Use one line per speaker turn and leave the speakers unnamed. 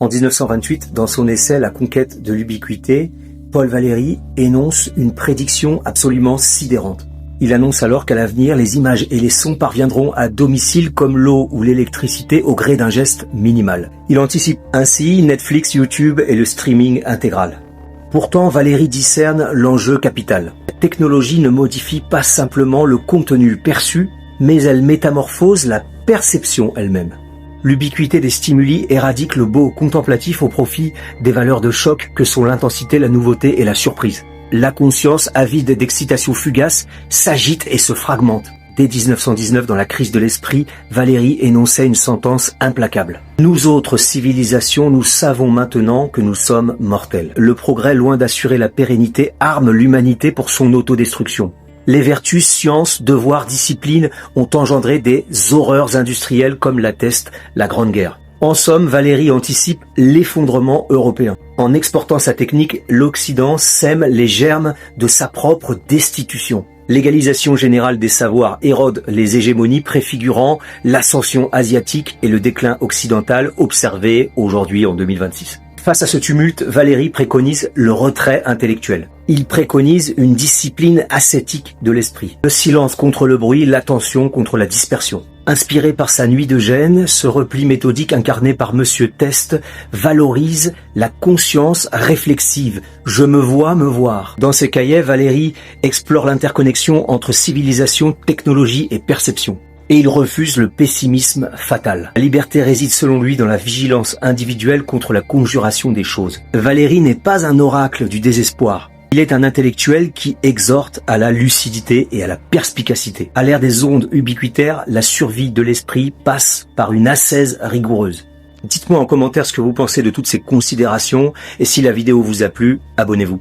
En 1928, dans son essai La conquête de l'ubiquité, Paul Valéry énonce une prédiction absolument sidérante. Il annonce alors qu'à l'avenir, les images et les sons parviendront à domicile comme l'eau ou l'électricité au gré d'un geste minimal. Il anticipe ainsi Netflix, YouTube et le streaming intégral. Pourtant, Valéry discerne l'enjeu capital. La technologie ne modifie pas simplement le contenu perçu, mais elle métamorphose la perception elle-même. L'ubiquité des stimuli éradique le beau contemplatif au profit des valeurs de choc que sont l'intensité, la nouveauté et la surprise. La conscience, avide d'excitation fugace, s'agite et se fragmente. Dès 1919, dans la crise de l'esprit, Valéry énonçait une sentence implacable. Nous autres civilisations, nous savons maintenant que nous sommes mortels. Le progrès, loin d'assurer la pérennité, arme l'humanité pour son autodestruction. Les vertus, science, devoir, discipline ont engendré des horreurs industrielles comme l'atteste la Grande Guerre. En somme, Valéry anticipe l'effondrement européen. En exportant sa technique, l'Occident sème les germes de sa propre destitution. L'égalisation générale des savoirs érode les hégémonies préfigurant l'ascension asiatique et le déclin occidental observé aujourd'hui en 2026. Face à ce tumulte, Valéry préconise le retrait intellectuel. Il préconise une discipline ascétique de l'esprit. Le silence contre le bruit, l'attention contre la dispersion. Inspiré par sa nuit de Gênes, ce repli méthodique incarné par Monsieur Teste valorise la conscience réflexive. Je me vois me voir. Dans ses cahiers, Valéry explore l'interconnexion entre civilisation, technologie et perception. Et il refuse le pessimisme fatal. La liberté réside selon lui dans la vigilance individuelle contre la conjuration des choses. Valéry n'est pas un oracle du désespoir. Il est un intellectuel qui exhorte à la lucidité et à la perspicacité. À l'ère des ondes ubiquitaires, la survie de l'esprit passe par une ascèse rigoureuse. Dites-moi en commentaire ce que vous pensez de toutes ces considérations et si la vidéo vous a plu, abonnez-vous.